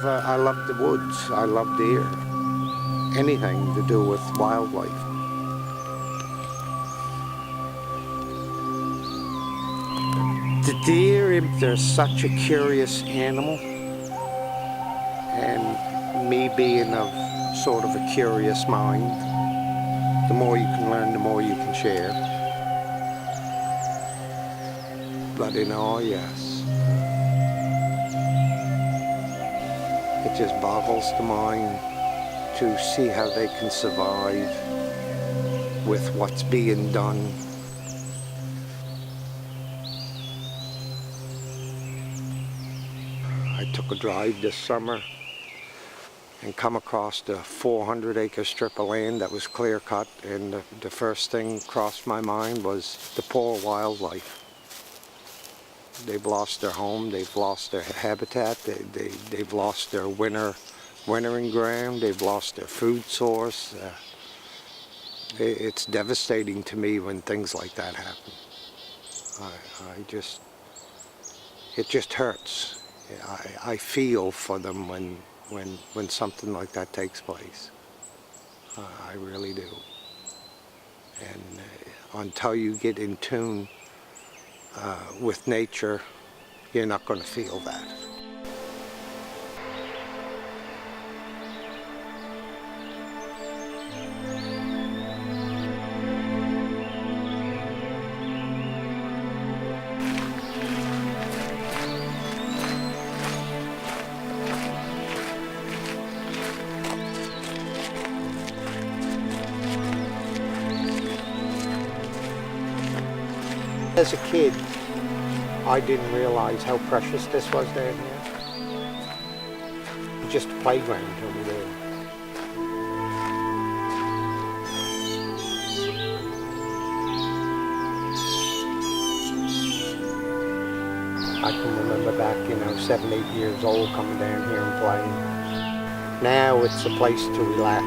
I love the woods. I love deer. Anything to do with wildlife. The deer, they're such a curious animal, and me being of sort of a curious mind, the more you can learn, the more you can share. But in all, yes, it just boggles the mind to see how they can survive with what's being done. I took a drive this summer and come across the 400-acre strip of land that was clear cut, and the first thing crossed my mind was the poor wildlife. They've lost their home, they've lost their habitat, they've lost their wintering ground, they've lost their food source. It's devastating to me when things like that happen. It just hurts. I feel for them when something like that takes place. I really do. And until you get in tune with nature, you're not going to feel that. As a kid, I didn't realize how precious this was down here. Just a playground over there. I can remember back, 7, 8 years old, coming down here and playing. Now it's a place to relax.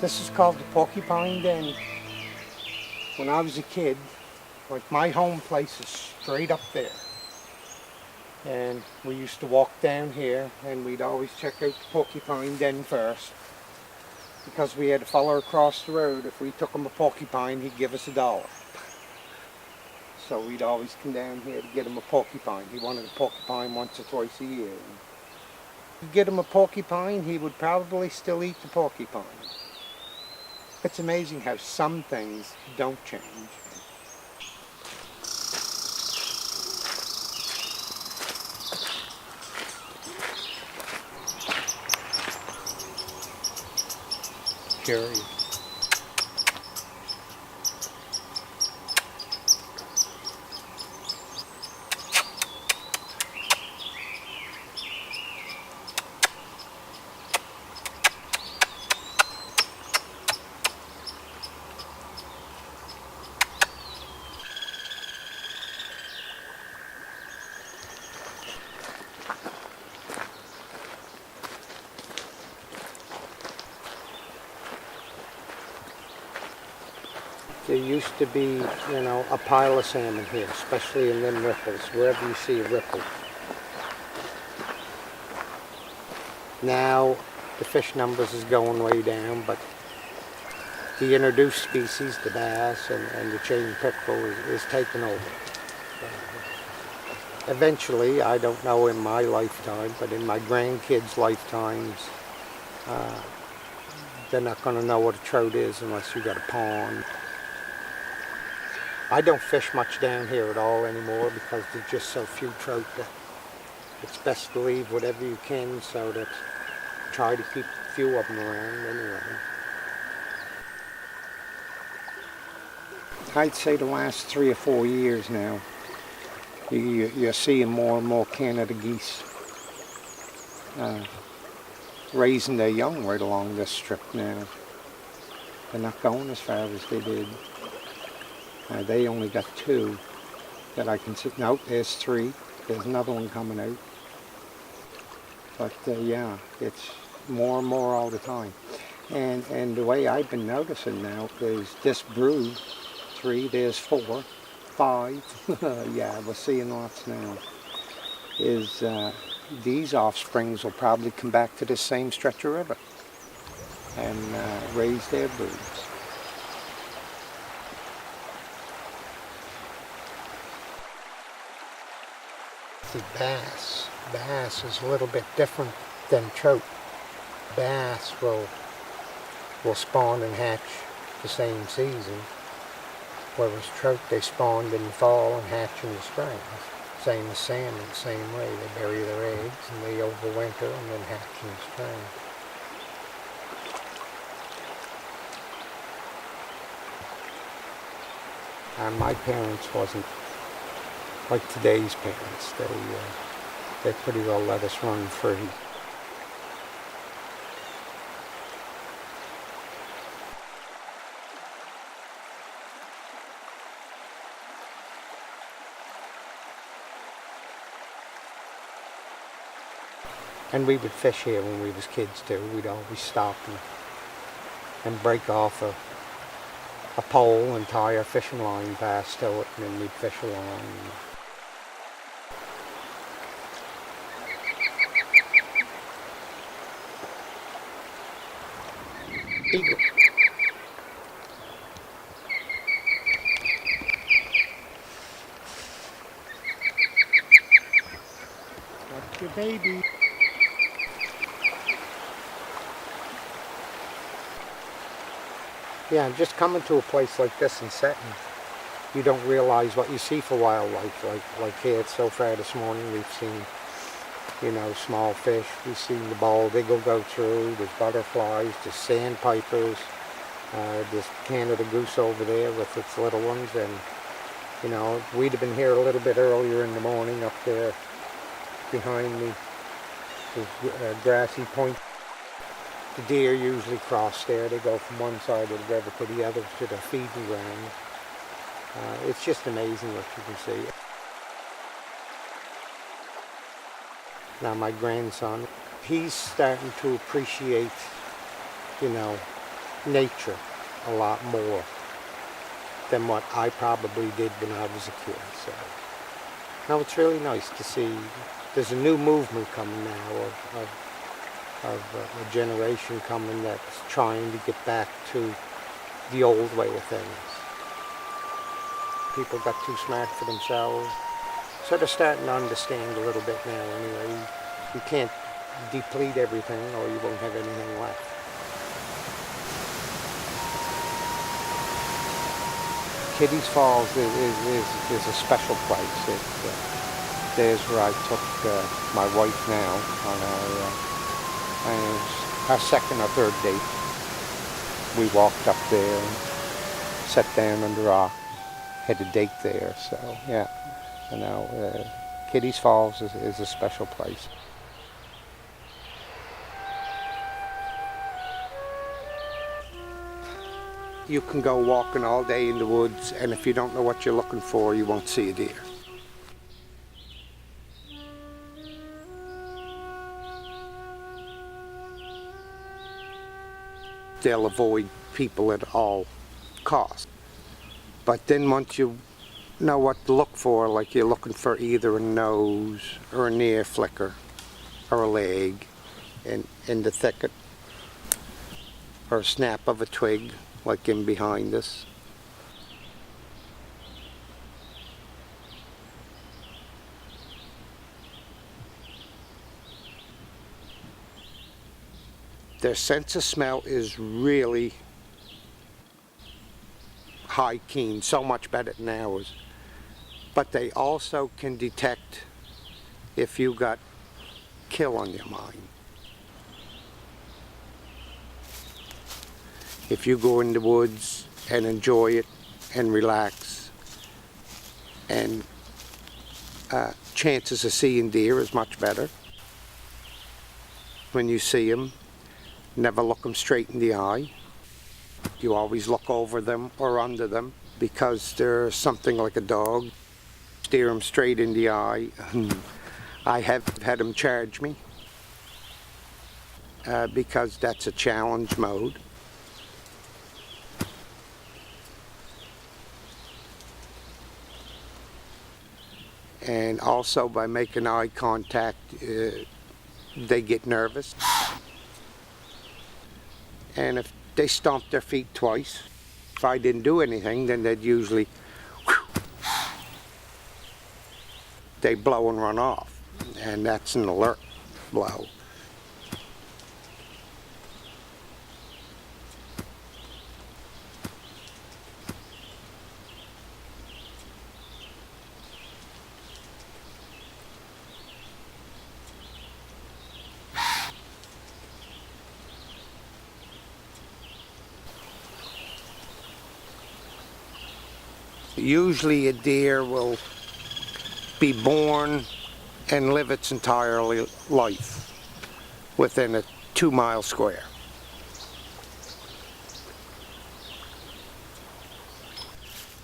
This is called the Porcupine Den. When I was a kid, my home place is straight up there. And we used to walk down here, and we'd always check out the Porcupine Den first, because we had a fella across the road. If we took him a porcupine, he'd give us $1. So we'd always come down here to get him a porcupine. He wanted a porcupine once or twice a year. If you get him a porcupine, he would probably still eat the porcupine. It's amazing how some things don't change. Curious. There used to be, a pile of salmon here, especially in them ripples, wherever you see a ripple. Now, the fish numbers is going way down, but the introduced species, the bass and the chain pickerel, is taking over. Eventually, I don't know in my lifetime, but in my grandkids' lifetimes, they're not going to know what a trout is unless you got a pond. I don't fish much down here at all anymore because there's just so few trout that it's best to leave whatever you can, so that try to keep a few of them around anyway. I'd say the last 3 or 4 years now, you're seeing more and more Canada geese raising their young right along this strip now. They're not going as far as they did. They only got 2 that I can see. Nope, there's 3. There's another one coming out. But yeah, it's more and more all the time. And the way I've been noticing now is this brood, 3, there's 4, 5, yeah, we're seeing lots now, is these offsprings will probably come back to this same stretch of river and raise their broods. The bass is a little bit different than trout. Bass will spawn and hatch the same season, whereas trout, they spawned in the fall and hatch in the spring. Same as salmon, same way. They bury their eggs and they overwinter and then hatch in the spring. And my parents wasn't like today's parents. They pretty well let us run free. And we would fish here when we was kids too. We'd always stop and break off a pole and tie our fishing line fast to it, and then we'd fish along. Eagle. That's your baby. Yeah, just coming to a place like this and setting, you don't realize what you see for wildlife. Like here so far this morning, we've seen, small fish. We've seen the bald eagle go through. There's butterflies, there's sandpipers, there's Canada goose over there with its little ones. And, we'd have been here a little bit earlier in the morning up there behind me, the grassy point. The deer usually cross there. They go from one side of the river to the other to their feeding ground. It's just amazing what you can see. Now my grandson, he's starting to appreciate, nature a lot more than what I probably did when I was a kid. So now it's really nice to see. There's a new movement coming now of a generation coming that's trying to get back to the old way of things. People got too smart for themselves, so they're starting to understand a little bit now anyway. You can't deplete everything or you won't have anything left. Kitty's Falls is a special place. There's where I took my wife now on our second or third date. We walked up there and sat down under a rock, had a date there. So yeah, Kitty's Falls is a special place. You can go walking all day in the woods, and if you don't know what you're looking for, you won't see a deer. They'll avoid people at all costs. But then once you know what to look for, like you're looking for either a nose or an ear flicker or a leg in the thicket, or a snap of a twig like in behind us. Their sense of smell is really high keen, so much better than ours. But they also can detect if you got kill on your mind. If you go in the woods and enjoy it and relax, and chances of seeing deer is much better. When you see them, never look them straight in the eye. You always look over them or under them, because they're something like a dog. Steer them straight in the eye. I have had them charge me. because that's a challenge mode. And also by making eye contact, they get nervous. And if they stomp their feet twice, if I didn't do anything, then they'd usually, they blow and run off. And that's an alert blow. Usually a deer will be born and live its entire life within a 2-mile square.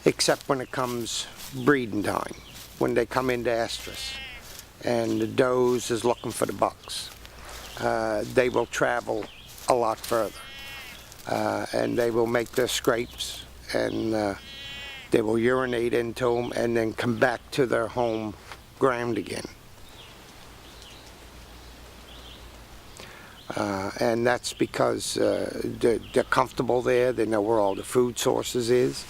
Except when it comes breeding time, when they come into estrus and the does is looking for the bucks. They will travel a lot further and they will make their scrapes, and they will urinate into them and then come back to their home ground again. And that's because they're comfortable there, they know where all the food sources is.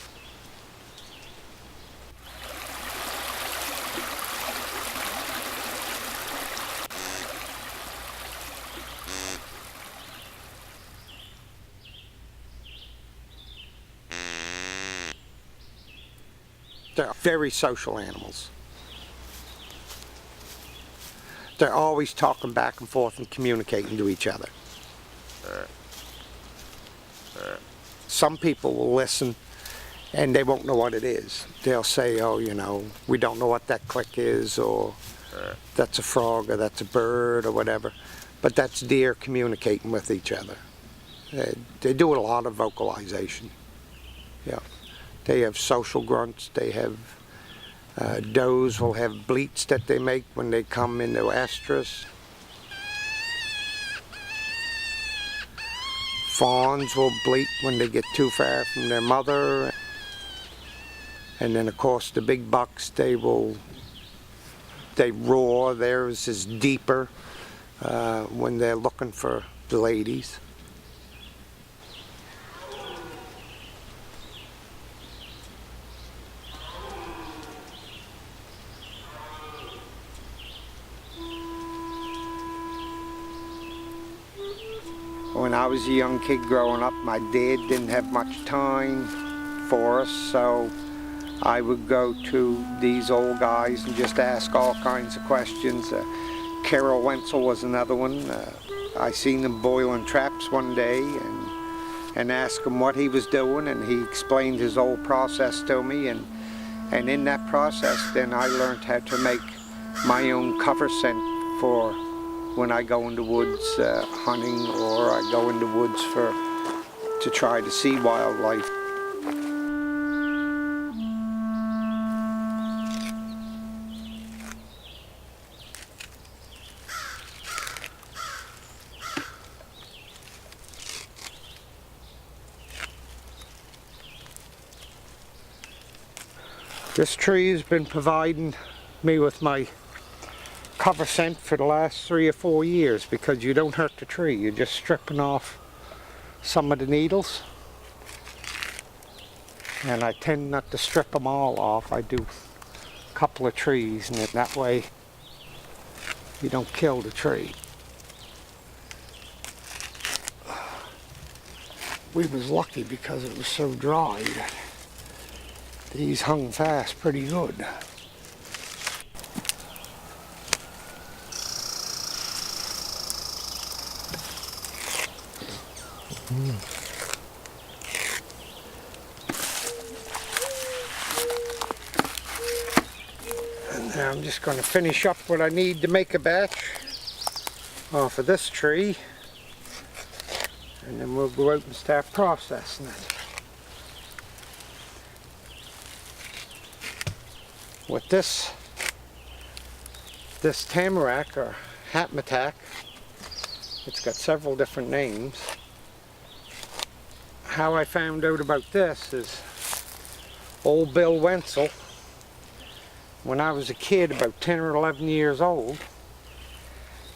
They're very social animals. They're always talking back and forth and communicating to each other. Some people will listen and they won't know what it is. They'll say, oh, you know, we don't know what that click is, or that's a frog, or that's a bird, or whatever. But that's deer communicating with each other. They do a lot of vocalization. Yeah. They have social grunts. They have does will have bleats that they make when they come into estrus. Fawns will bleat when they get too far from their mother. And then of course the big bucks, they roar. Theirs is deeper when they're looking for the ladies. When I was a young kid growing up, my dad didn't have much time for us, so I would go to these old guys and just ask all kinds of questions. Carol Wenzel was another one. I seen him boiling traps one day and asked him what he was doing, and he explained his whole process to me, and in that process then I learned how to make my own cover scent for when I go in the woods hunting, or I go in the woods to try to see wildlife. This tree has been providing me with my cover scent for the last 3 or 4 years, because you don't hurt the tree, you're just stripping off some of the needles, and I tend not to strip them all off. I do a couple of trees, and that way you don't kill the tree. We was lucky because it was so dry that these hung fast pretty good. And now I'm just going to finish up what I need to make a batch off of this tree, and then we'll go out and start processing it. With this tamarack or Hackmatack, It's got several different names. How I found out about this is old Bill Wenzel, when I was a kid, about 10 or 11 years old,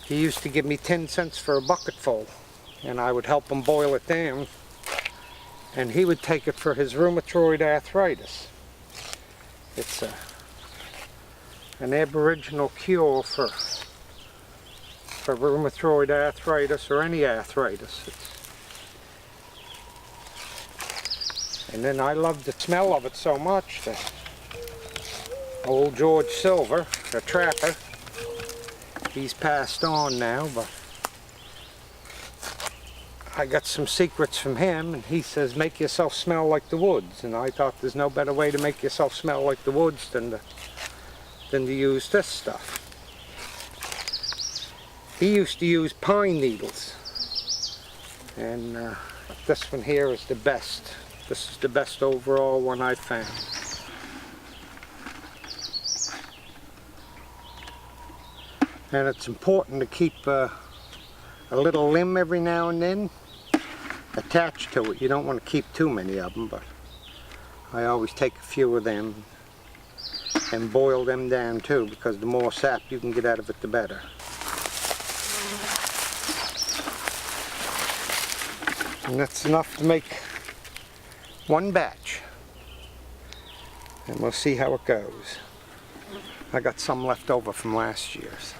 he used to give me 10 cents for a bucketful, and I would help him boil it down, and he would take it for his rheumatoid arthritis. It's an aboriginal cure for rheumatoid arthritis or any arthritis. And then I loved the smell of it so much that old George Silver, the trapper, he's passed on now, but I got some secrets from him, and he says make yourself smell like the woods, and I thought there's no better way to make yourself smell like the woods than to use this stuff. He used to use pine needles, and this one here is the best. This is the best overall one I've found. And it's important to keep a little limb every now and then attached to it. You don't want to keep too many of them, but I always take a few of them and boil them down too, because the more sap you can get out of it, the better. And that's enough to make one batch, and we'll see how it goes. I got some left over from last year, so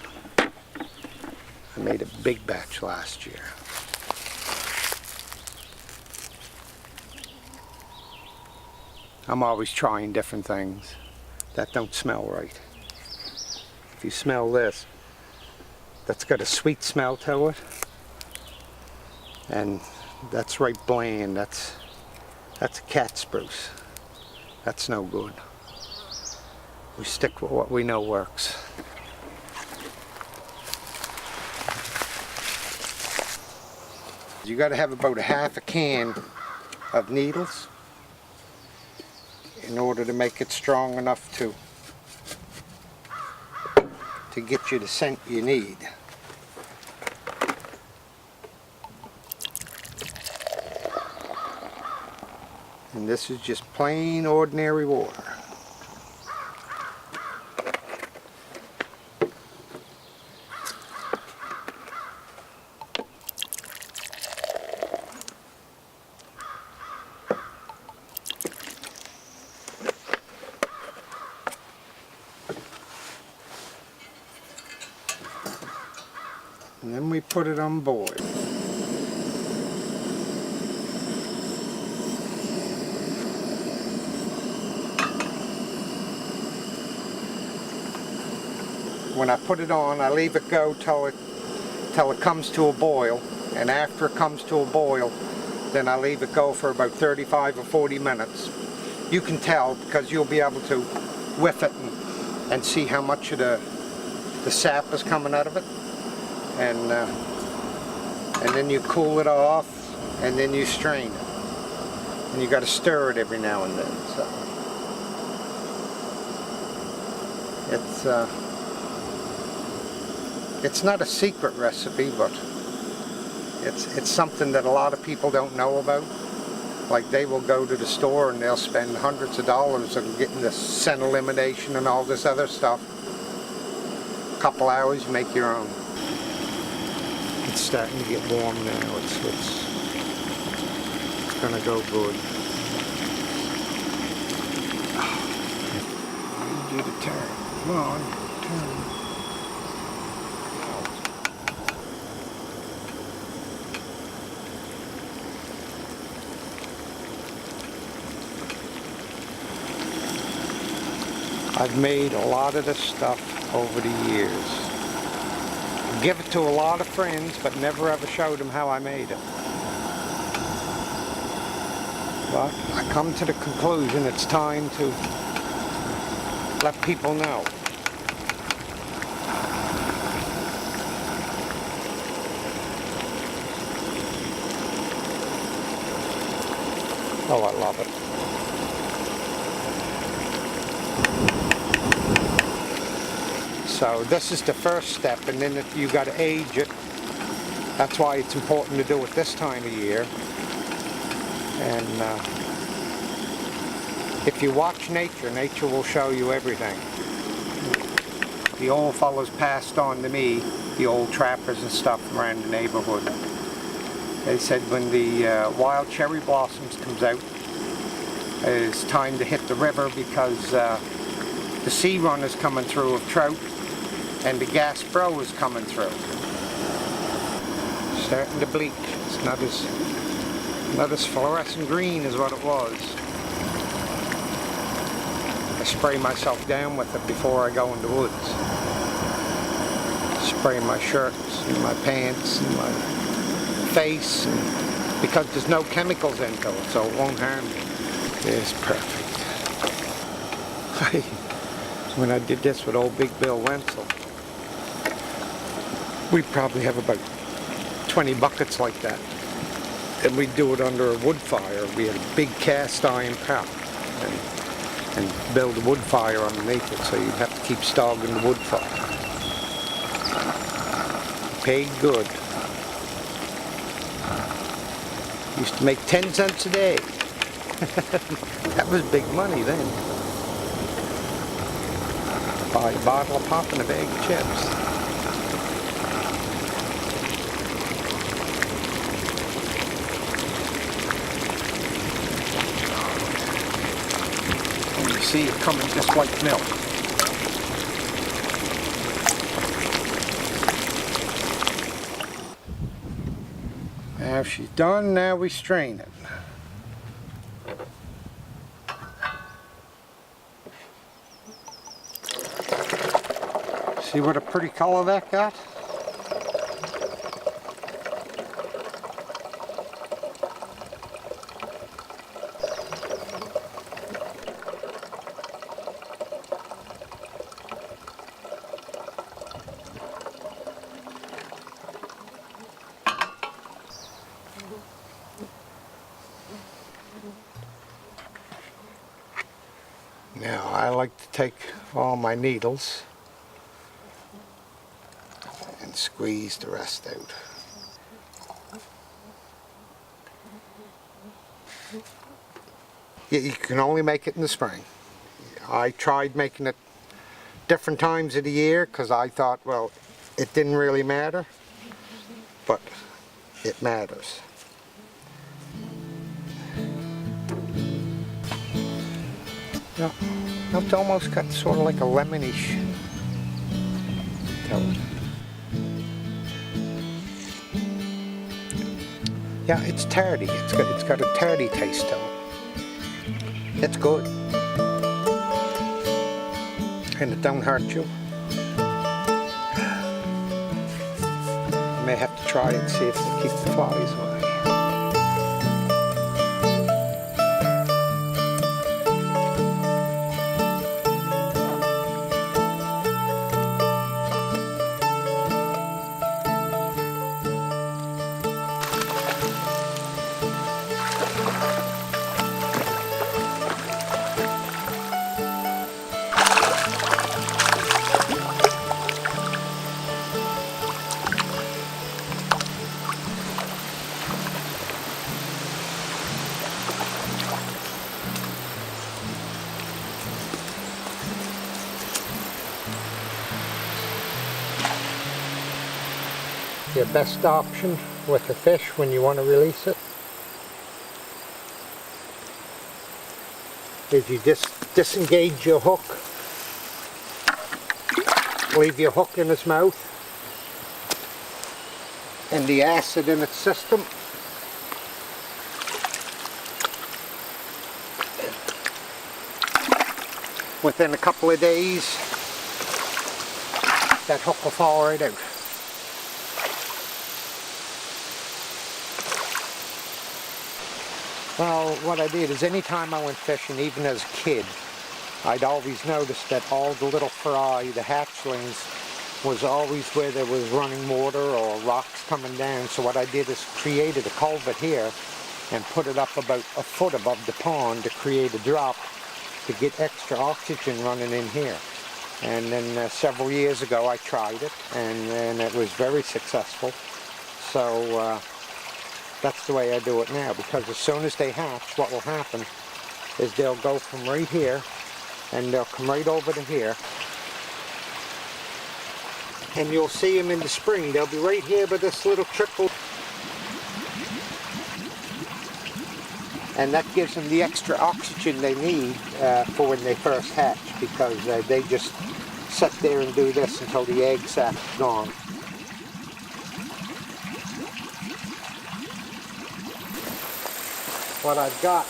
I made a big batch last year. I'm always trying different things that don't smell right. If you smell this, that's got a sweet smell to it, and that's right bland. That's a cat spruce. That's no good. We stick with what we know works. You got to have about a half a can of needles in order to make it strong enough to get you the scent you need. And this is just plain ordinary water. And then we put it on boil. When I put it on, I leave it go till it comes to a boil, and after it comes to a boil, then I leave it go for about 35 or 40 minutes. You can tell because you'll be able to whiff it and see how much of the sap is coming out of it, and then you cool it off, and then you strain it, and you got to stir it every now and then. So it's not a secret recipe, but it's something that a lot of people don't know about. Like, they will go to the store and they'll spend hundreds of dollars on getting the scent elimination and all this other stuff. A couple hours, you make your own. It's starting to get warm now. It's gonna go good. I need you to turn. Come on, turn. I've made a lot of this stuff over the years. Give it to a lot of friends, but never ever showed them how I made it. But I come to the conclusion it's time to let people know. Oh, I love it. So this is the first step, and then you got to age it That's why it's important to do it this time of year. And if you watch nature, nature will show you everything. The old fellas passed on to me, the old trappers and stuff around the neighborhood. They said when the wild cherry blossoms comes out, it's time to hit the river because the sea run is coming through of trout and the Gaspereau is coming through. Starting to bleach. It's not as fluorescent green as what it was. I spray myself down with it before I go in the woods. Spray my shirts and my pants and my face, and because there's no chemicals into it, so it won't harm me. It's perfect. When I did this with old Big Bill Wenzel, we'd probably have about 20 buckets like that. And we'd do it under a wood fire. We had a big cast iron pot and build a wood fire underneath it, so you'd have to keep stogging the wood fire. Paid good. Used to make 10 cents a day. That was big money then. Buy a bottle of pop and a bag of chips. And you see it coming just like milk. Now she's done, now we strain it. See what a pretty color that got? Now I like to take all my needles and squeeze the rest out. You can only make it in the spring. I tried making it different times of the year because I thought, well, it didn't really matter, but it matters. No, it's almost got sort of like a lemonish tone. Yeah, it's tarty. It's got a tarty taste to it. It's good. And it don't hurt you. You may have to try it and see if it'll keep the flies away. Your best option with the fish when you want to release it is you just disengage your hook, leave your hook in his mouth and the acid in its system. Within a couple of days that hook will fall right out. Well, what I did is anytime I went fishing, even as a kid, I'd always noticed that all the little fry, the hatchlings, was always where there was running water or rocks coming down. So what I did is created a culvert here and put it up about a foot above the pond to create a drop to get extra oxygen running in here. And then several years ago I tried it, and it was very successful. So that's the way I do it now, because as soon as they hatch, what will happen is they'll go from right here and they'll come right over to here. And you'll see them in the spring. They'll be right here by this little trickle. And that gives them the extra oxygen they need for when they first hatch, because they just sit there and do this until the egg sac is gone. What I've got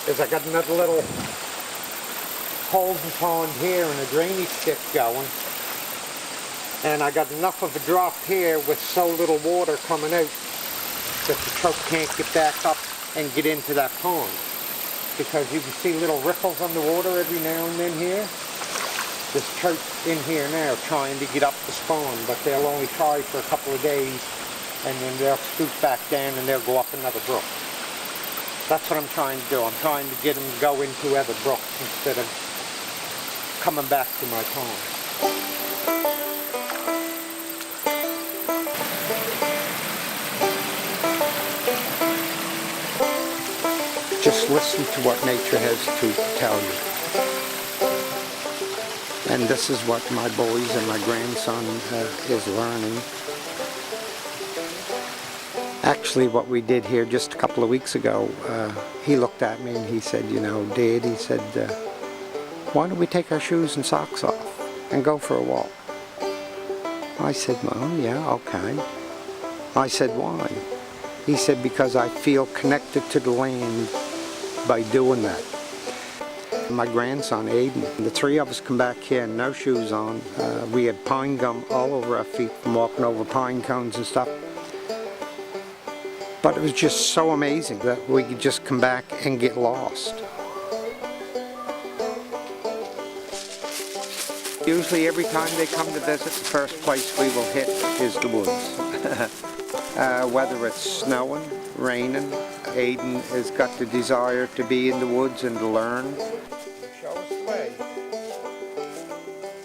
is I got another little holding pond here and a drainage stick going. And I got enough of a drop here with so little water coming out that the trout can't get back up and get into that pond, because you can see little ripples on the water every now and then here. There's trout in here now trying to get up the spawn, but they'll only try for a couple of days and then they'll scoot back down and they'll go up another brook. That's what I'm trying to do. I'm trying to get them to go into other brooks instead of coming back to my pond. Just listen to what nature has to tell you. And this is what my boys and my grandson is learning. Actually, what we did here just a couple of weeks ago, he looked at me and he said, you know, Dad, he said, why don't we take our shoes and socks off and go for a walk? I said, well, yeah, okay. I said, why? He said, because I feel connected to the land by doing that. My grandson, Aiden, the three of us come back here, no shoes on. We had pine gum all over our feet from walking over pine cones and stuff. But it was just so amazing that we could just come back and get lost. Usually every time they come to visit, the first place we will hit is the woods. Whether it's snowing, raining, Aiden has got the desire to be in the woods and to learn. Show us the way.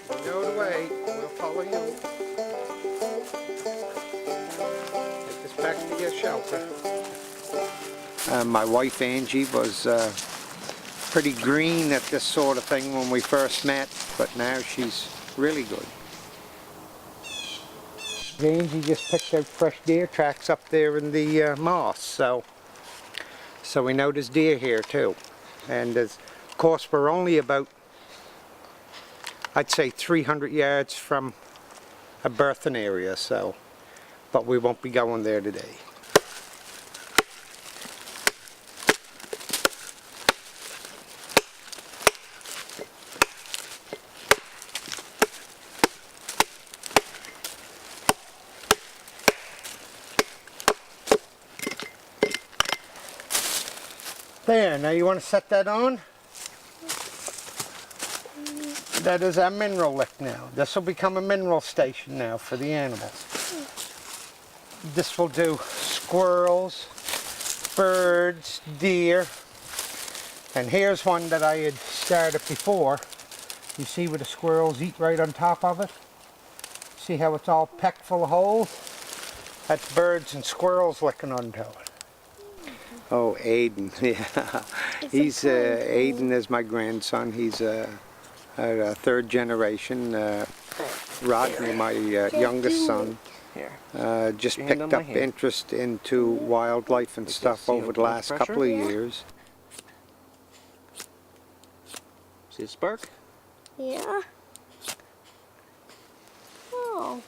You know the way, we'll follow you. Take us back to your shelter. My wife Angie was pretty green at this sort of thing when we first met, but now she's really good. Angie just picked out fresh deer tracks up there in the moss, so we know there's deer here too. And of course we're only about, I'd say 300 yards from a berthing area, so, but we won't be going there today. There, now you want to set that on? That is our mineral lick now. This will become a mineral station now for the animals. This will do squirrels, birds, deer. And here's one that I had started before. You see where the squirrels eat right on top of it? See how it's all packed full of holes? That's birds and squirrels licking onto it. Oh, Aiden, yeah. He's, Aiden is my grandson. He's a third generation. Rodney, my youngest son, just picked up interest into wildlife and stuff over the last couple of years. See the spark? Yeah. Oh.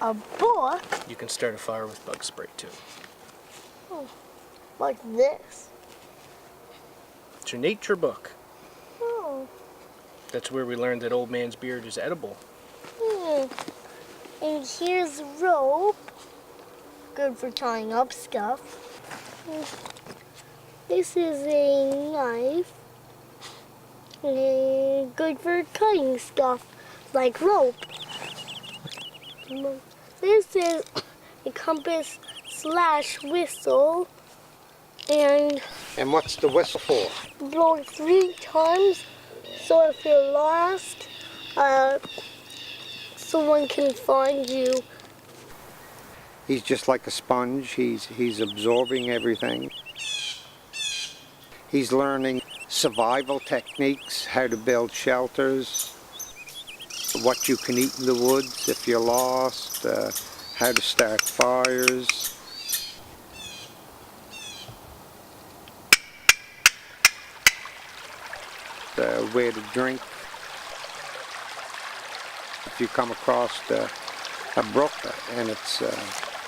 A book? You can start a fire with bug spray too. Oh, like this. It's your nature book. Oh. That's where we learned that old man's beard is edible. And here's rope. Good for tying up stuff. This is a knife. And good for cutting stuff, like rope. This is a compass / whistle. And what's the whistle for? blow 3 times So if you're lost, someone can find you. He's just like a sponge. He's absorbing everything. He's learning survival techniques, how to build shelters, what you can eat in the woods if you're lost, how to start fires. Where to drink. If you come across a brook and it's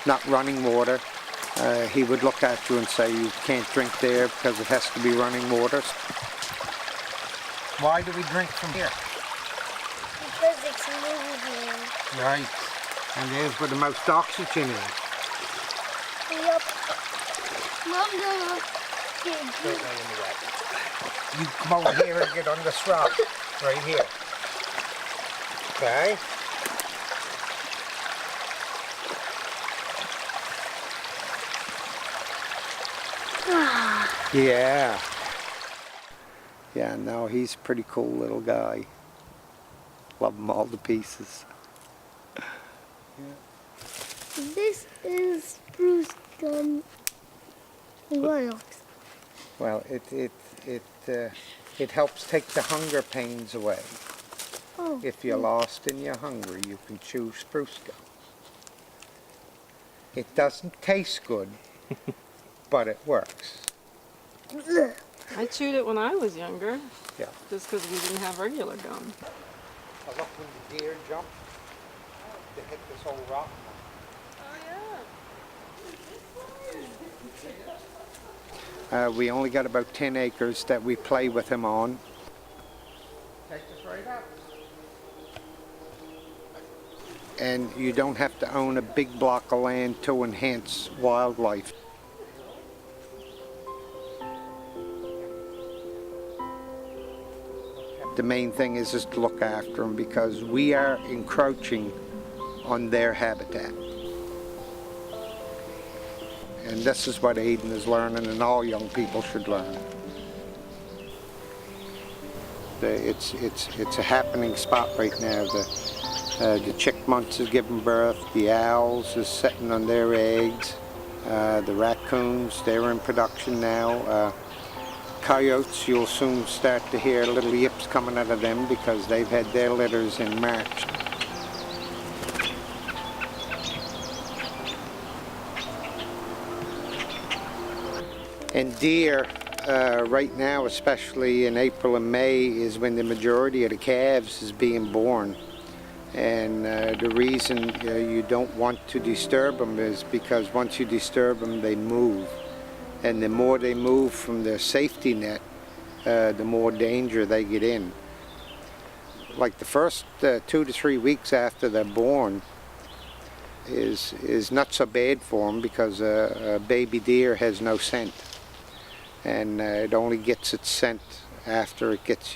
not running water, he would look at you and say you can't drink there because it has to be running water. Why do we drink from here? Because it's moving. Right. And there's where the most oxygen is. Yep. Mom, gonna get You come over here and get on this rock, right here. Okay? Yeah. Yeah, no, he's a pretty cool little guy. Love him all to pieces. This is spruce gum. What else? Well, it helps take the hunger pains away. Oh. If you're lost and you're hungry, you can chew spruce gum. It doesn't taste good, but it works. I chewed it when I was younger. Yeah. Just because we didn't have regular gum. I love when the deer jump. They hit this whole rock. We only got about 10 acres that we play with him on. Take this right up. And you don't have to own a big block of land to enhance wildlife. The main thing is to look after them because we are encroaching on their habitat. And this is what Aiden is learning and all young people should learn. It's a happening spot right now. The chickmunks is giving birth, the owls is sitting on their eggs, the raccoons, they're in production now. Coyotes, you'll soon start to hear little yips coming out of them because they've had their litters in March. And deer, right now, especially in April and May, is when the majority of the calves is being born. And the reason you don't want to disturb them is because once you disturb them, they move. And the more they move from their safety net, the more danger they get in. Like the first 2 to 3 weeks after they're born is not so bad for them because a baby deer has no scent. And it only gets its scent after it gets,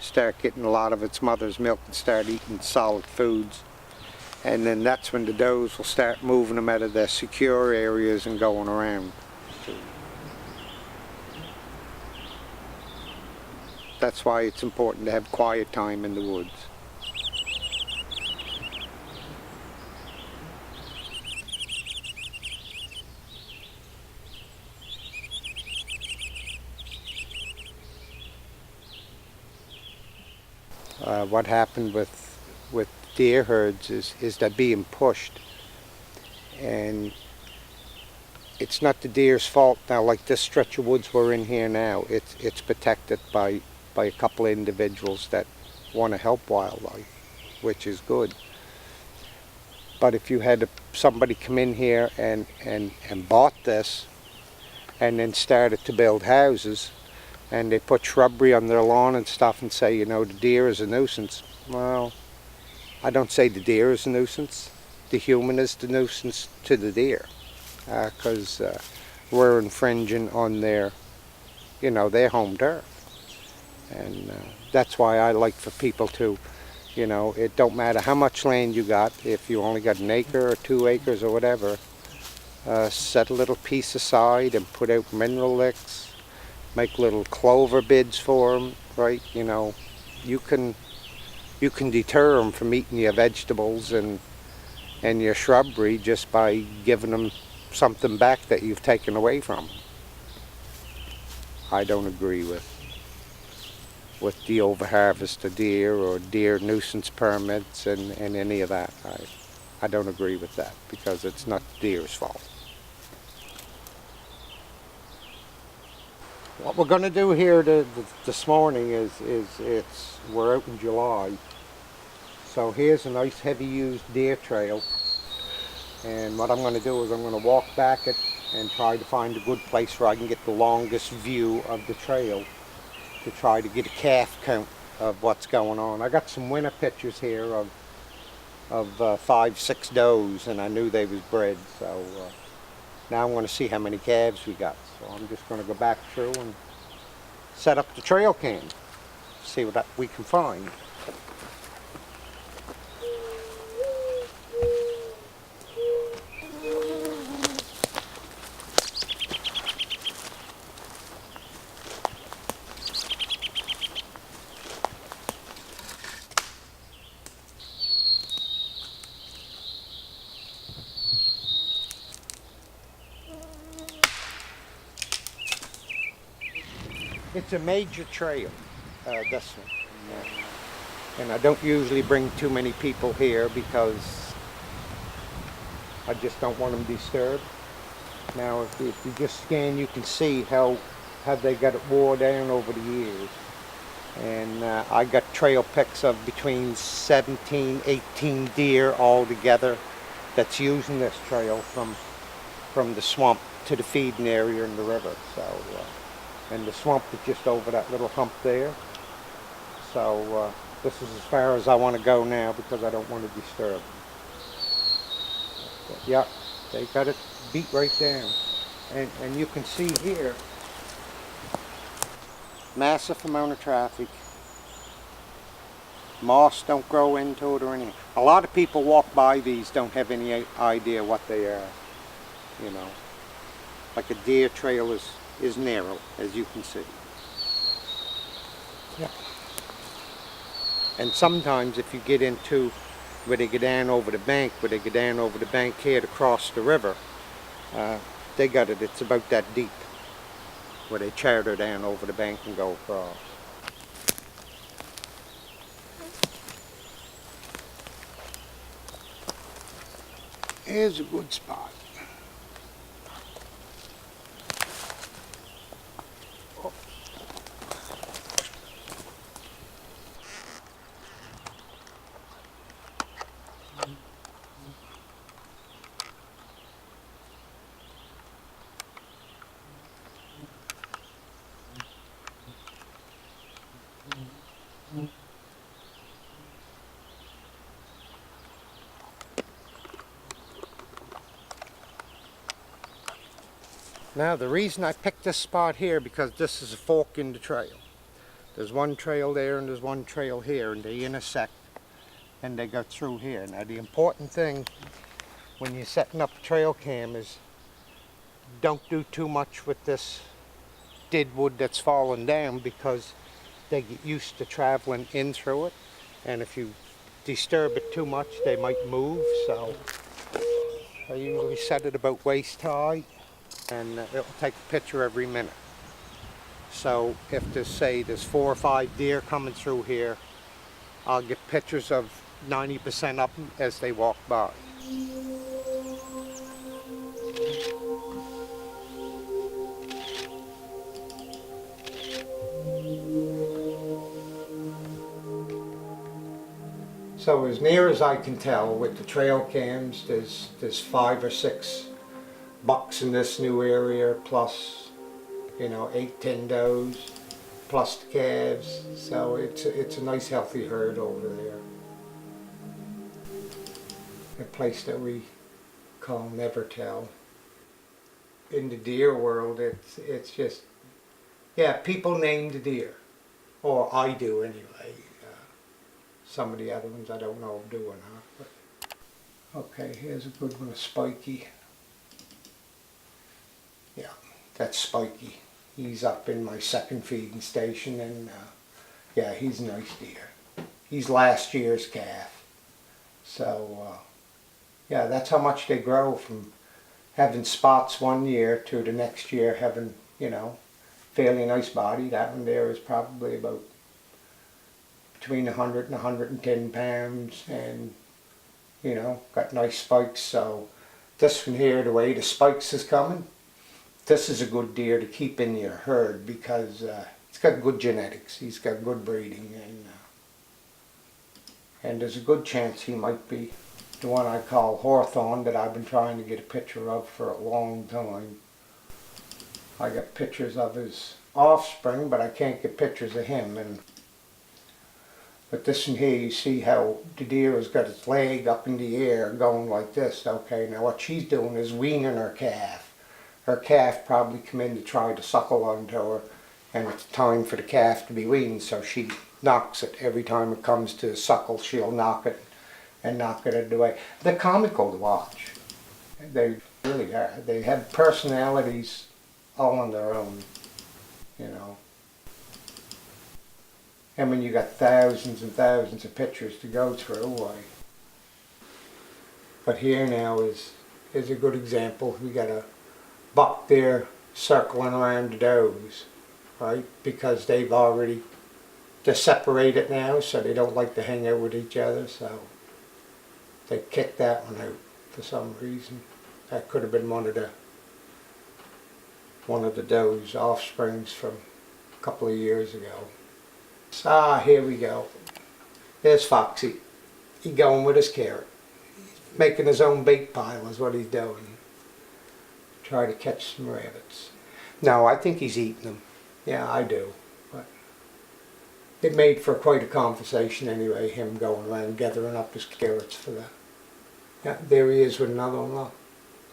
start getting a lot of its mother's milk and start eating solid foods. And then that's when the does will start moving them out of their secure areas and going around. That's why it's important to have quiet time in the woods. What happened with deer herds is they're being pushed, and it's not the deer's fault now. Like this stretch of woods we're in here now, it's protected by a couple of individuals that want to help wildlife, which is good. But if you had somebody come in here and bought this and then started to build houses, and they put shrubbery on their lawn and stuff and say, the deer is a nuisance. Well, I don't say the deer is a nuisance. The human is the nuisance to the deer because we're infringing on their home turf. And that's why I like for people to, it don't matter how much land you got, if you only got an acre or 2 acres or whatever, set a little piece aside and put out mineral licks. Make little clover beds for them, right? you can deter them from eating your vegetables and your shrubbery just by giving them something back that you've taken away from them. I don't agree with the overharvest of deer or deer nuisance permits and any of that. I don't agree with that because it's not deer's fault. What we're going to do here this morning is we're out in July. So here's a nice heavy used deer trail. And what I'm going to do is I'm going to walk back it and try to find a good place where I can get the longest view of the trail to try to get a calf count of what's going on. I got some winter pictures here of 5, 6 does, and I knew they was bred. So now I'm going to see how many calves we got. So I'm just going to go back through and set up the trail cam, see what we can find. It's a major trail, this one. And I don't usually bring too many people here because I just don't want them disturbed. Now, if you just scan, you can see how they got it wore down over the years. And I got trail pics of between 17, 18 deer all together that's using this trail from the swamp to the feeding area in the river. So. And the swamp is just over that little hump there. So this is as far as I want to go now because I don't want to disturb them. But, yeah, they got it beat right down. And you can see here, massive amount of traffic. Moss don't grow into it or anything. A lot of people walk by these, don't have any idea what they are. You know, like a deer trail is narrow, as you can see. Yeah. And sometimes if you get into where they go down over the bank, here to cross the river, they got it, it's about that deep, where they charter down over the bank and go across. Here's a good spot. Now the reason I picked this spot here because this is a fork in the trail. There's one trail there and there's one trail here and they intersect and they go through here. Now the important thing when you're setting up a trail cam is don't do too much with this dead wood that's fallen down because they get used to traveling in through it, and if you disturb it too much they might move. So I usually set it about waist high and it'll take a picture every minute. So if there's 4 or 5 deer coming through here, I'll get pictures of 90% of them as they walk by. So as near as I can tell with the trail cams, there's 5 or 6 bucks in this new area, plus 8, 10 does, plus the calves. So it's a nice healthy herd over there. A place that we call Nevertell. In the deer world, it's just, yeah, people name the deer, or I do anyway. Some of the other ones I don't know if do or not. But. Okay, here's a good one, a Spiky. Yeah, that's Spiky. He's up in my second feeding station, and Yeah, he's a nice deer. He's last year's calf. So, yeah, that's how much they grow from having spots one year to the next year having, you know, fairly nice body. That one there is probably about between 100 and 110 pounds and, you know, got nice spikes. So this one here, the way the spikes is coming, this is a good deer to keep in your herd because it's got good genetics. He's got good breeding, and there's a good chance he might be the one I call Hawthorne that I've been trying to get a picture of for a long time. I got pictures of his offspring, but I can't get pictures of him. But this one here, you see how the deer has got its leg up in the air going like this. Okay, now what she's doing is weaning her calf. Her calf probably come in to try to suckle onto her, and it's time for the calf to be weaned, so she knocks it. Every time it comes to suckle, she'll knock it and knock it out of the way. They're comical to watch. They really are. They have personalities all on their own, you know. And when you got thousands and thousands of pictures to go through, why? But here now is a good example. We got a buck there circling around the does, right? Because they're separated now, so they don't like to hang out with each other, so they kicked that one out for some reason. That could have been one of the does offsprings from a couple of years ago. Ah, here we go. There's Foxy. He's going with his carrot. He's making his own bait pile is what he's doing. Try to catch some rabbits. No, I think he's eating them. Yeah, I do. But it made for quite a conversation anyway, him going around gathering up his carrots for that. Yeah, there he is with another one. Look.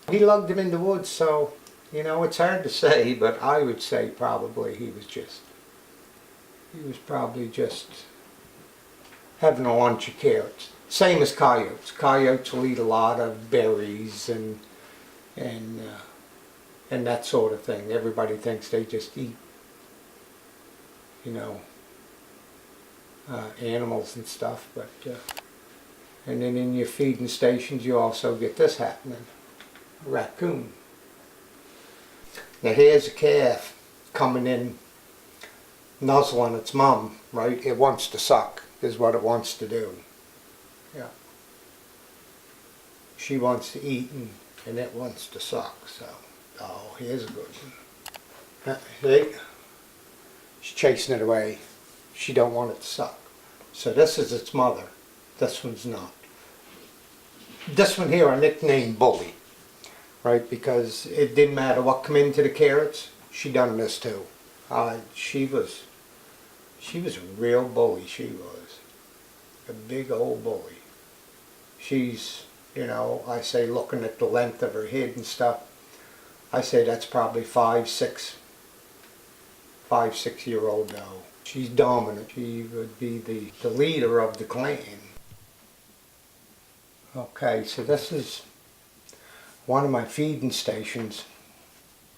He lugged him in the woods, so, you know, it's hard to say, but I would say probably he was probably just having a lunch of carrots. Same as coyotes. Coyotes will eat a lot of berries and that sort of thing. Everybody thinks they just eat, you know, animals and stuff, but and then in your feeding stations you also get this happening. A raccoon. Now here's a calf coming in nuzzling its mum, right? It wants to suck, is what it wants to do. Yeah. She wants to eat and it wants to suck, so. Oh, here's a good one. See? She's chasing it away. She don't want it to suck. So this is its mother. This one's not. This one here I nicknamed Bully, right? Because it didn't matter what come into the carrots, she done this too. She was a real bully, she was. A big old bully. She's, you know, I say looking at the length of her head and stuff, I say that's probably 5-6 year old doe. She's dominant. She would be the leader of the clan. Okay, so this is one of my feeding stations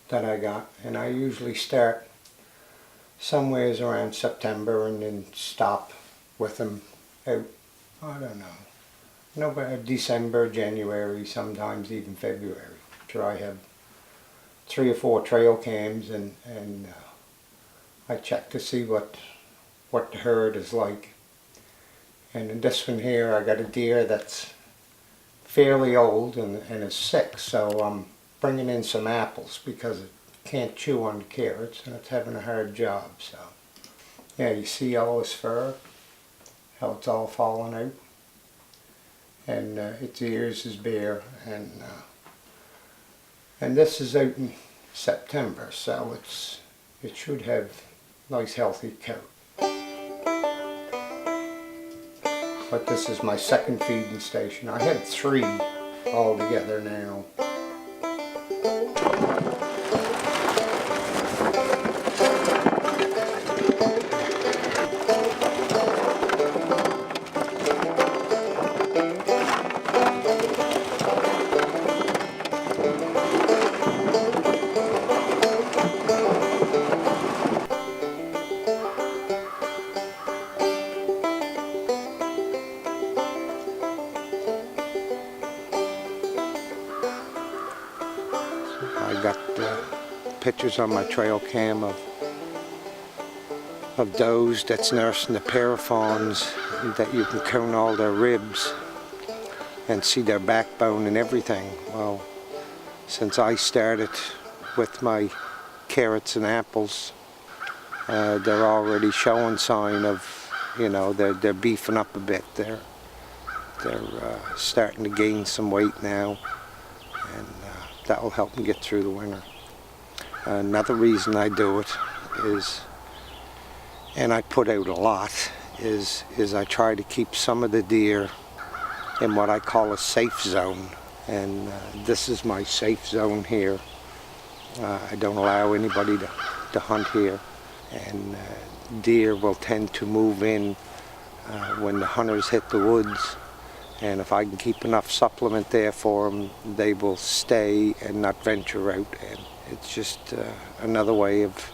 that I got, and I usually start somewheres around September and then stop with them out, I don't know, December, January, sometimes even February. Sure, I have 3 or 4 trail cams and I check to see what the herd is like. And in this one here I got a deer that's fairly old and is sick, so I'm bringing in some apples because it can't chew on the carrots and it's having a hard job. So yeah, you see all this fur, how it's all falling out, and its ears is bare, and this is out in September, so it should have nice healthy coat. But this is my second feeding station. I had 3 altogether now. got pictures on my trail cam of does that's nursing the pair of fawns, that you can count all their ribs and see their backbone and everything. Well, since I started with my carrots and apples, they're already showing sign of, you know, they're beefing up a bit. They're starting to gain some weight now, and that will help them get through the winter. Another reason I do it is, and I put out a lot, is I try to keep some of the deer in what I call a safe zone, and this is my safe zone here. I don't allow anybody to hunt here, and deer will tend to move in when the hunters hit the woods, and if I can keep enough supplement there for them, they will stay and not venture out, and it's just another way of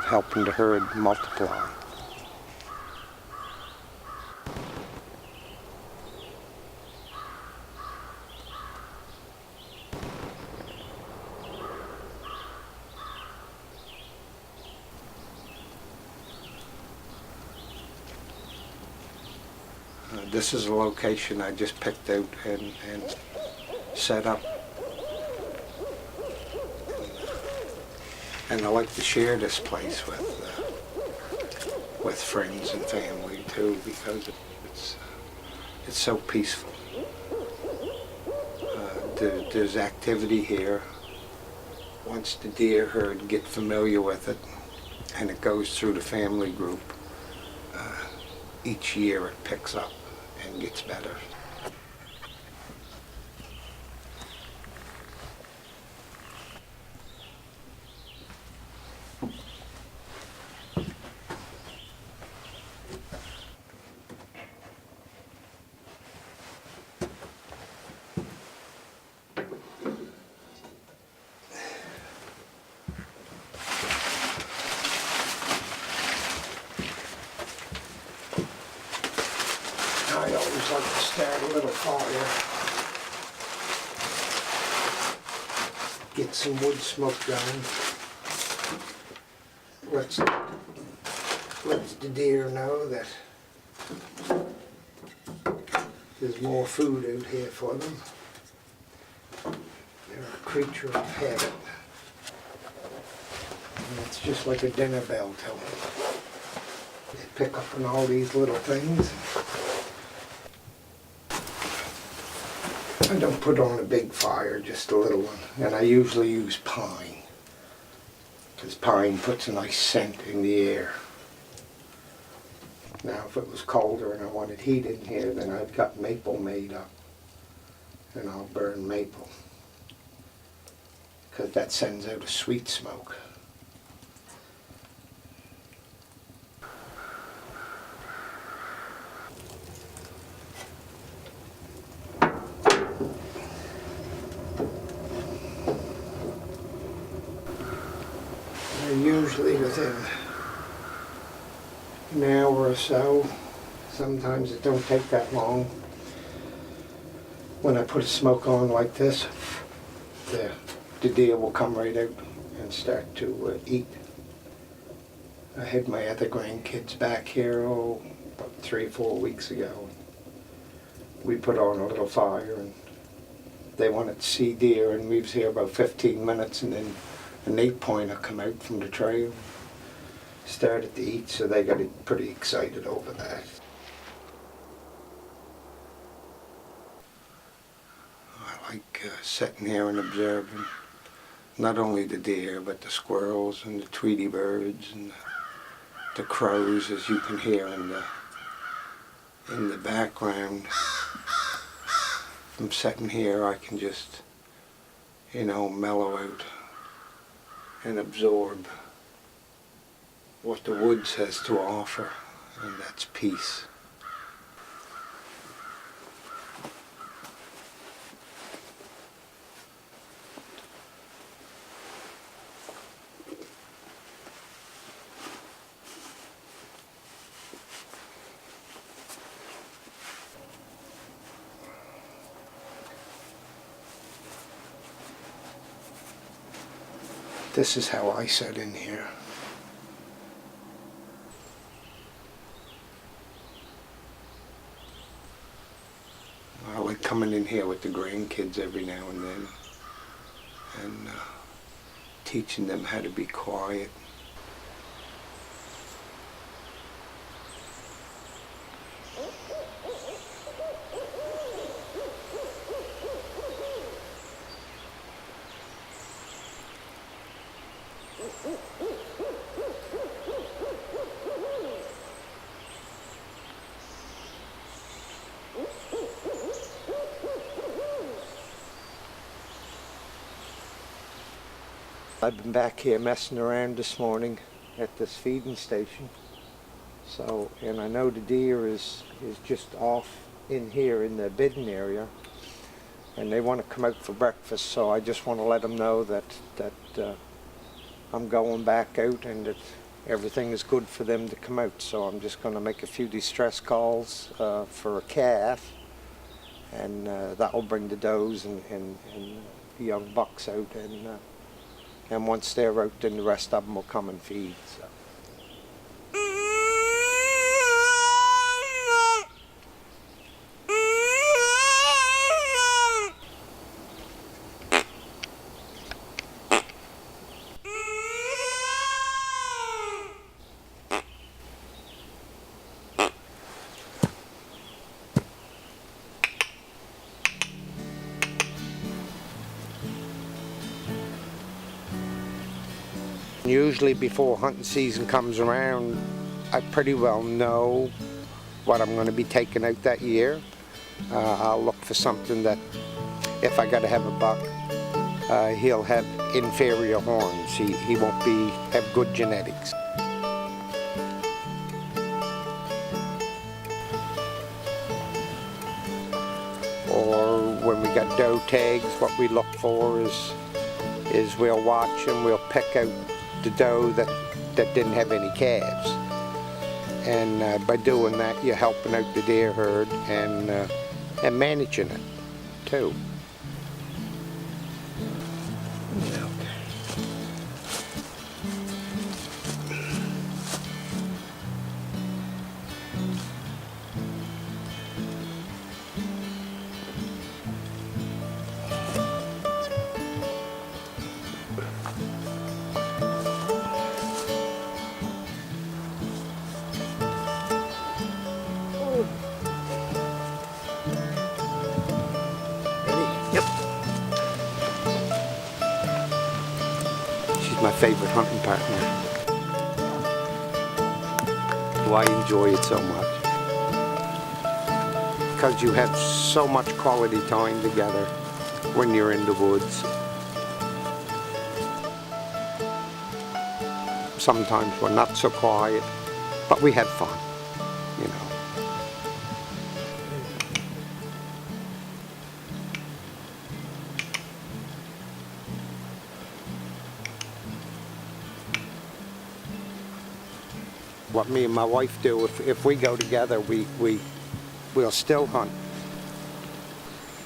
helping the herd multiply. This is a location I just picked out and set up. And I like to share this place with friends and family too, because it's so peaceful. There's activity here. Once the deer herd get familiar with it, and it goes through the family group, each year it picks up and gets better. I always like to start a little fire, get some wood smoke going, lets the deer know that there's more food out here for them. They're a creature of habit, and it's just like a dinner bell to them. They pick up on all these little things. I don't put on a big fire, just a little one, and I usually use pine, because pine puts a nice scent in the air. Now if it was colder and I wanted heat in here, then I've got maple made up, and I'll burn maple, because that sends out a sweet smoke. Usually within an hour or so. Sometimes it don't take that long. When I put a smoke on like this, the deer will come right out and start to eat. I had my other grandkids back here, about 3 or 4 weeks ago. We put on a little fire and they wanted to see deer, and we was here about 15 minutes, and then an 8-pointer come out from the trail, started to eat, so they got pretty excited over that. I like sitting here and observing not only the deer, but the squirrels and the Tweety birds and the crows, as you can hear in the background. From sitting here, I can just, mellow out and absorb what the woods has to offer, and that's peace. This is how I set in here. I like coming in here with the grandkids every now and then and teaching them how to be quiet. I've been back here messing around this morning at this feeding station. So, and I know the deer is just off in here in the bedding area, and they want to come out for breakfast. So I just want to let them know that I'm going back out and that everything is good for them to come out. So I'm just going to make a few distress calls for a calf, and that'll bring the does and the young bucks out, and once they're out, then the rest of them will come and feed. So. Usually before hunting season comes around, I pretty well know what I'm going to be taking out that year. I'll look for something that, if I got to have a buck, he'll have inferior horns. He won't have good genetics. Or when we got doe tags, what we look for is we'll watch and we'll pick out the doe that didn't have any calves, and by doing that you're helping out the deer herd and managing it too. My favorite hunting partner. Why I enjoy it so much? Because you have so much quality time together when you're in the woods. Sometimes we're not so quiet, but we have fun, you know. What me and my wife do, if we go together, we'll still hunt.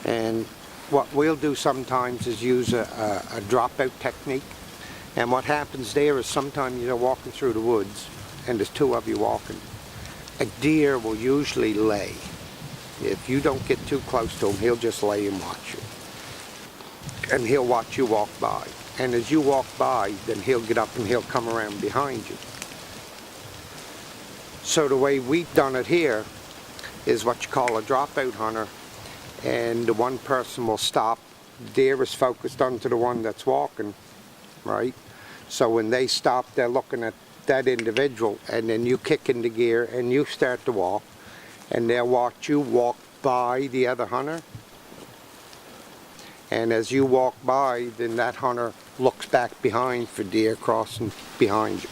And what we'll do sometimes is use a dropout technique. And what happens there is sometimes you're walking through the woods and there's two of you walking. A deer will usually lay. If you don't get too close to him, he'll just lay and watch you. And he'll watch you walk by. And as you walk by, then he'll get up and he'll come around behind you. So the way we've done it here is what you call a dropout hunter, and the one person will stop. The deer is focused onto the one that's walking, right? So when they stop, they're looking at that individual, and then you kick into gear and you start to walk, and they'll watch you walk by the other hunter. And as you walk by, then that hunter looks back behind for deer crossing behind you.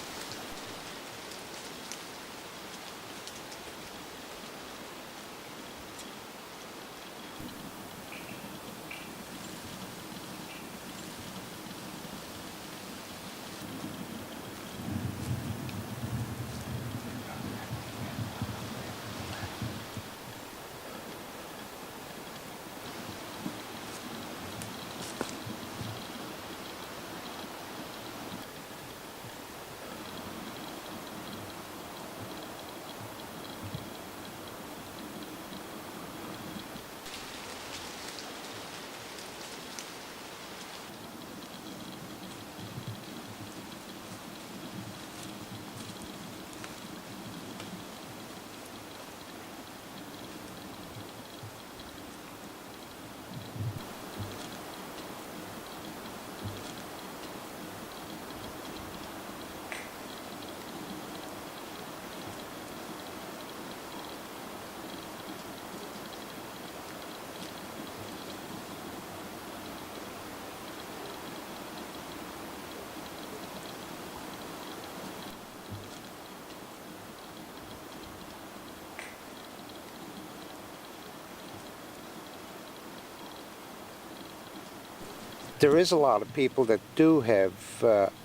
There is a lot of people that do have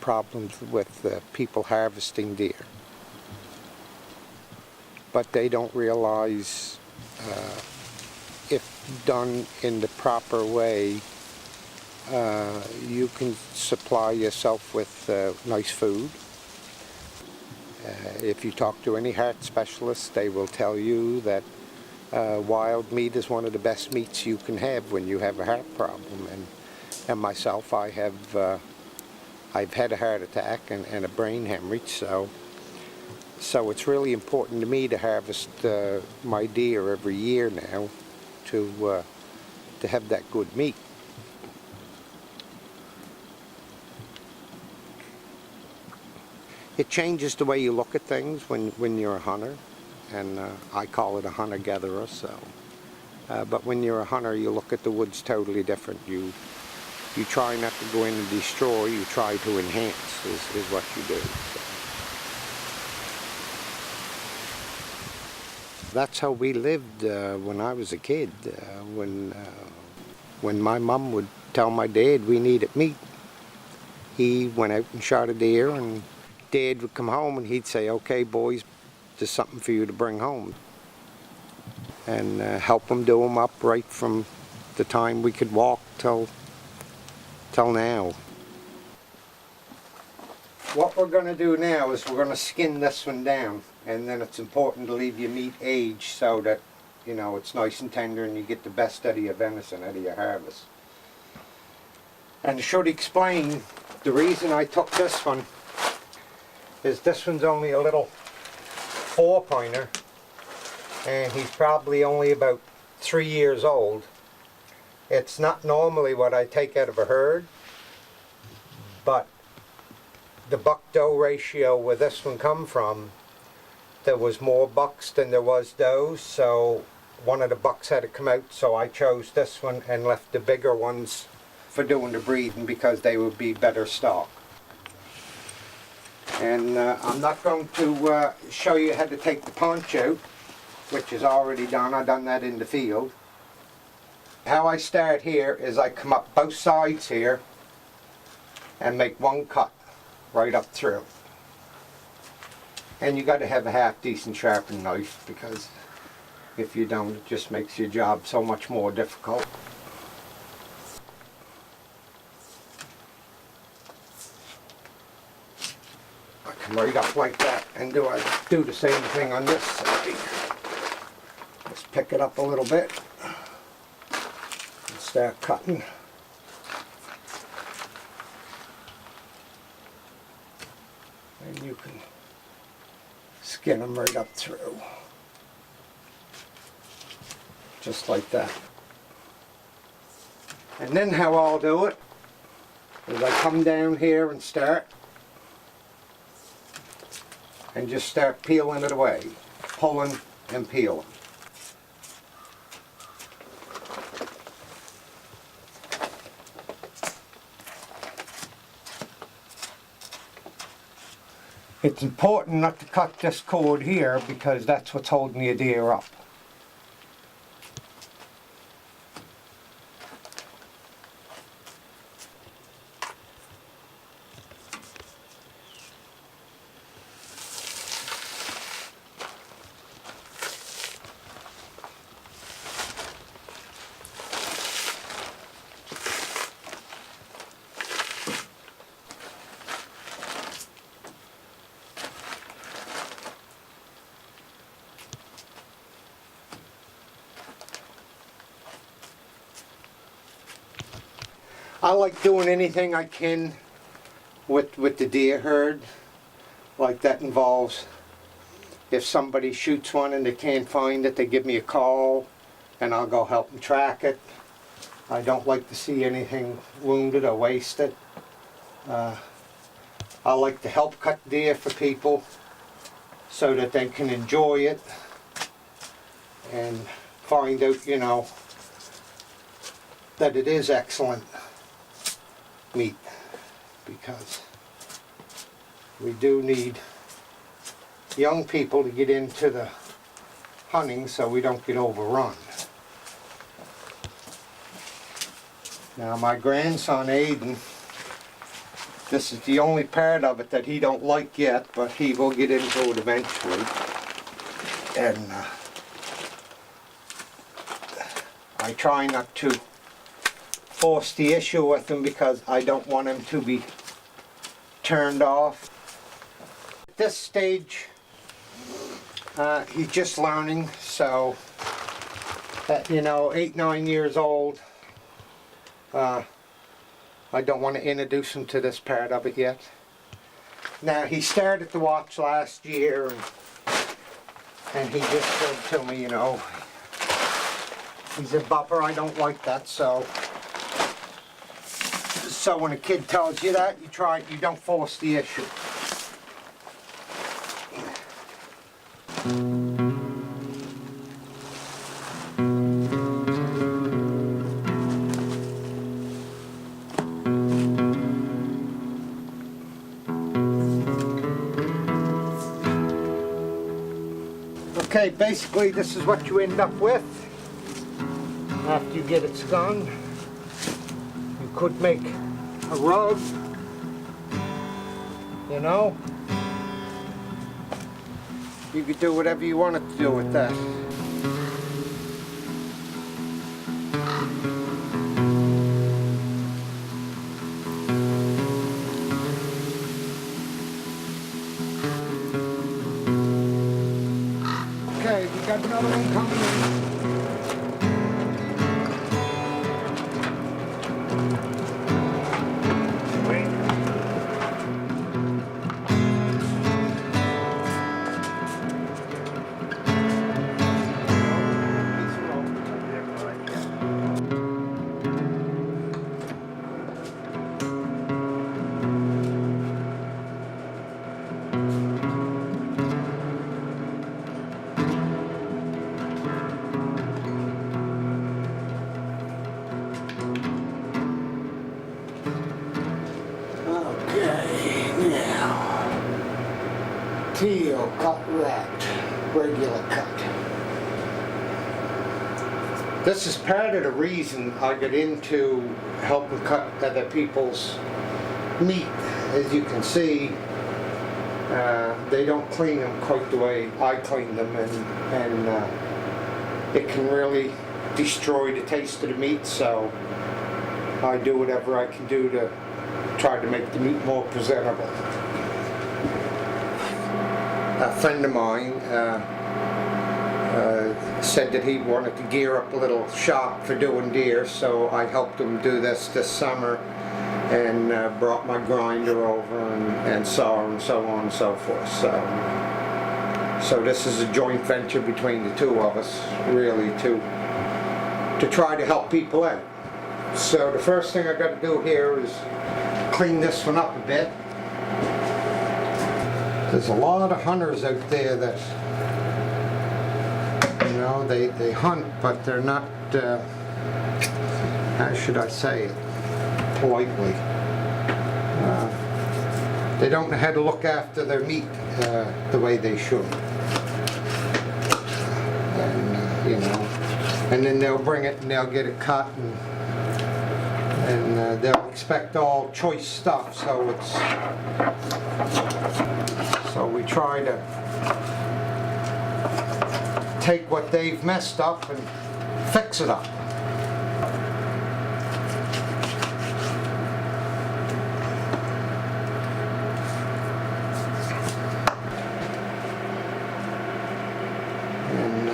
problems with people harvesting deer. But they don't realize if done in the proper way, you can supply yourself with nice food. If you talk to any heart specialist, they will tell you that wild meat is one of the best meats you can have when you have a heart problem. And myself, I've had a heart attack and a brain hemorrhage, so it's really important to me to harvest my deer every year now to have that good meat. It changes the way you look at things when you're a hunter, and I call it a hunter-gatherer. So, but when you're a hunter, you look at the woods totally different. You try not to go in and destroy. You try to enhance is what you do. So. That's how we lived when I was a kid. When my mom would tell my dad we needed meat, he went out and shot a deer, and Dad would come home and he'd say, "Okay, boys, there's something for you to bring home," and help them do them up right from the time we could walk till now. What we're going to do now is we're going to skin this one down, and then it's important to leave your meat aged so that, you know, it's nice and tender and you get the best out of your venison, out of your harvest. And I should explain the reason I took this one is this one's only a little 4-pointer, and he's probably only about 3 years old. It's not normally what I take out of a herd, but the buck-doe ratio where this one come from, there was more bucks than there was does, so one of the bucks had to come out, so I chose this one and left the bigger ones for doing the breeding because they would be better stock. And I'm not going to show you how to take the paunch out, which is already done. I've done that in the field. How I start here is I come up both sides here and make one cut right up through. And you got to have a half decent sharpened knife, because if you don't, it just makes your job so much more difficult. I come right up like that, and I do the same thing on this side. Just pick it up a little bit and start cutting. And you can skin them right up through. Just like that. And then how I'll do it is I come down here and start, and just start peeling it away, pulling and peeling. It's important not to cut this cord here because that's what's holding your deer up. I like doing anything I can with the deer herd. Like that involves, if somebody shoots one and they can't find it, they give me a call and I'll go help them track it. I don't like to see anything wounded or wasted. I like to help cut deer for people so that they can enjoy it and find out, you know, that it is excellent meat, because we do need young people to get into the hunting so we don't get overrun. Now my grandson Aiden, this is the only part of it that he don't like yet, but he will get into it eventually. And I try not to force the issue with him because I don't want him to be turned off. At this stage, he's just learning, so at 8, 9 years old, I don't want to introduce him to this part of it yet. Now he started to watch last year, and he just said to me, he said, "Bopper, I don't like that." So when a kid tells you that, you don't force the issue. Okay, basically this is what you end up with after you get it spun. You could make a rug, You could do whatever you wanted to do with that. Okay, we got another one coming in. Teal, cut rat, regular cut. This is part of the reason I got into helping cut other people's meat. As you can see, they don't clean them quite the way I clean them, and it can really destroy the taste of the meat, so I do whatever I can do to try to make the meat more presentable. A friend of mine said that he wanted to gear up a little shop for doing deer, so I helped him do this summer, and brought my grinder over and saw and so on and so forth. So this is a joint venture between the two of us, really, to try to help people out. So the first thing I got to do here is clean this one up a bit. There's a lot of hunters out there that, they hunt, but they're not, how should I say it politely, they don't know how to look after their meat the way they should. And, and then they'll bring it and they'll get it cut, and they'll expect all choice stuff, so we try to take what they've messed up and fix it up. And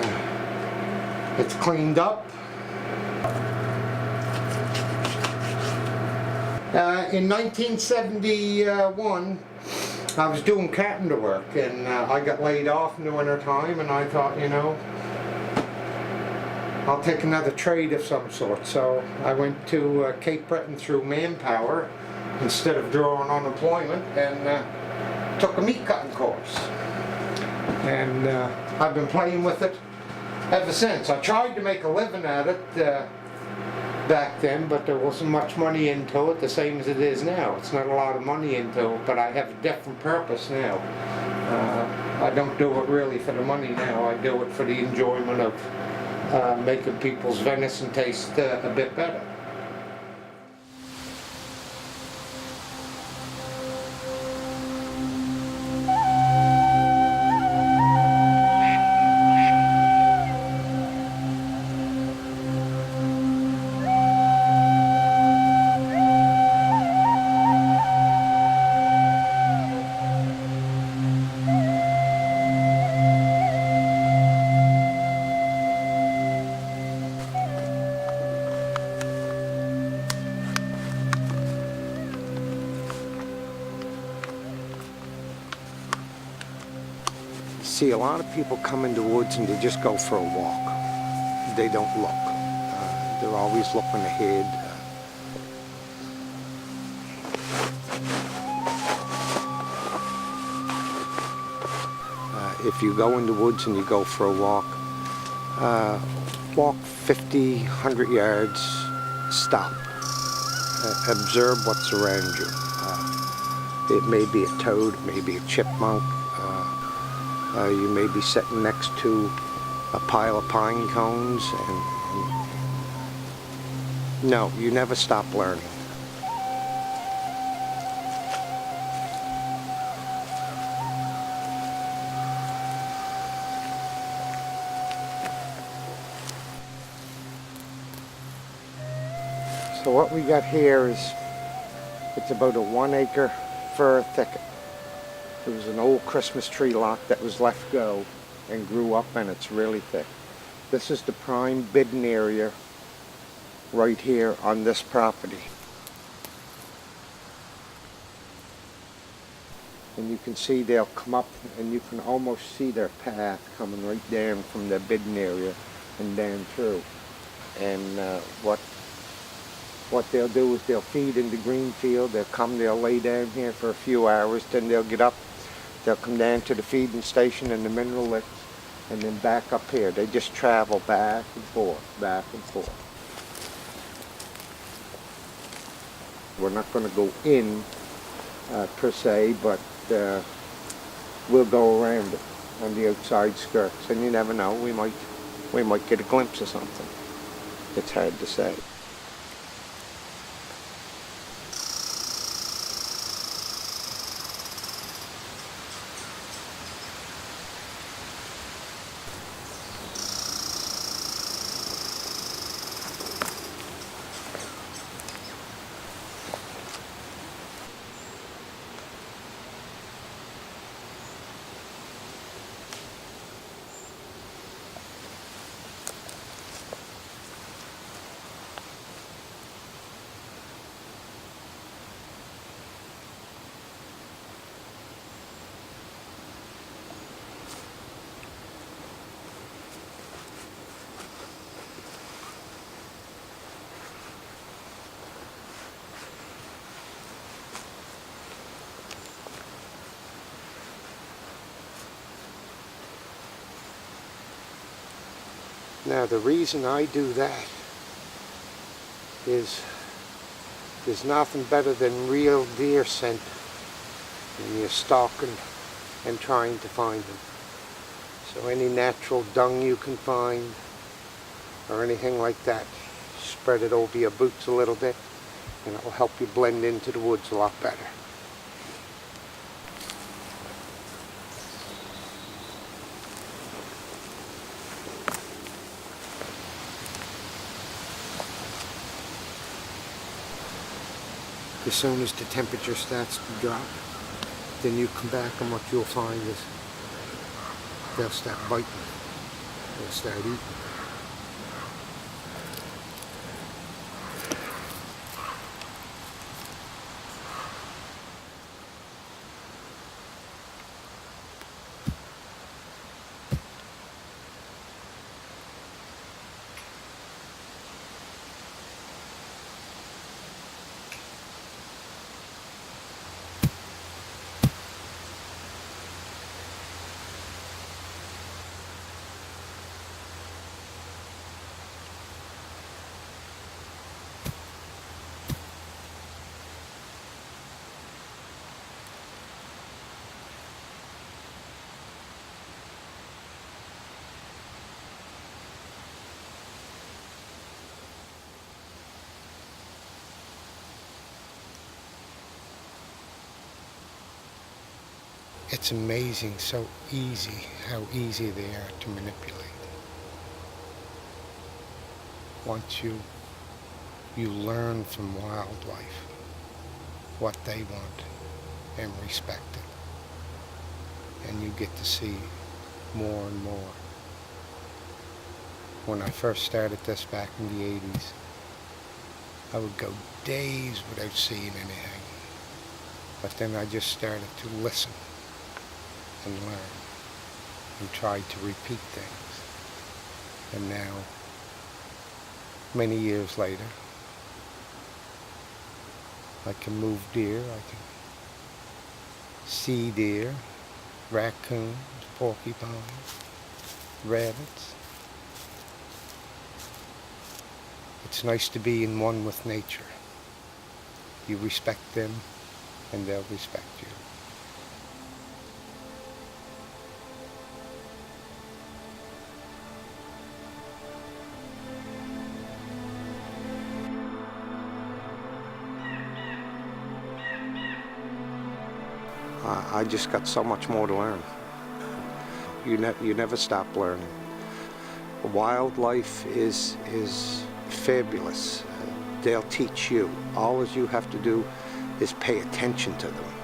it's cleaned up. In 1971, I was doing carpenter work, and I got laid off in the winter time, and I thought, I'll take another trade of some sort. So I went to Cape Breton through Manpower instead of drawing unemployment, and took a meat cutting course. And I've been playing with it ever since. I tried to make a living at it back then, but there wasn't much money into it, the same as it is now. It's not a lot of money into it, but I have a different purpose now. I don't do it really for the money now. I do it for the enjoyment of making people's venison taste a bit better. See, a lot of people come in the woods and they just go for a walk. They don't look. They're always looking ahead. If you go in the woods and you go for a walk, walk 50, 100 yards, stop. Observe what's around you. It may be a toad, it may be a chipmunk. You may be sitting next to a pile of pine cones, and no, you never stop learning. So what we got here is, it's about a 1 acre fir thicket. It was an old Christmas tree lot that was left go and grew up, and it's really thick. This is the prime bidding area right here on this property. And you can see they'll come up, and you can almost see their path coming right down from the bidding area and down through. And what they'll do is they'll feed in the green field. They'll come, they'll lay down here for a few hours, then they'll get up, they'll come down to the feeding station and the mineral licks, and then back up here. They just travel back and forth, back and forth. We're not going to go in per se, but we'll go around it on the outside skirts, and you never know, we might get a glimpse of something. It's hard to say. Now the reason I do that is there's nothing better than real deer scent when you're stalking and trying to find them. So any natural dung you can find or anything like that, spread it over your boots a little bit and it will help you blend into the woods a lot better. As soon as the temperature starts to drop, then you come back and what you'll find is they'll start biting, they'll start eating. It's amazing, so easy, how easy they are to manipulate. Once you learn from wildlife what they want and respect it, and you get to see more and more. When I first started this back in the 80s, I would go days without seeing anything, but then I just started to listen and learn. and tried to repeat things. And now, many years later, I can move deer, I can see deer, raccoons, porcupines, rabbits. It's nice to be in one with nature. You respect them, and they'll respect you. I just got so much more to learn. You never stop learning. Wildlife is fabulous. They'll teach you. All you have to do is pay attention to them.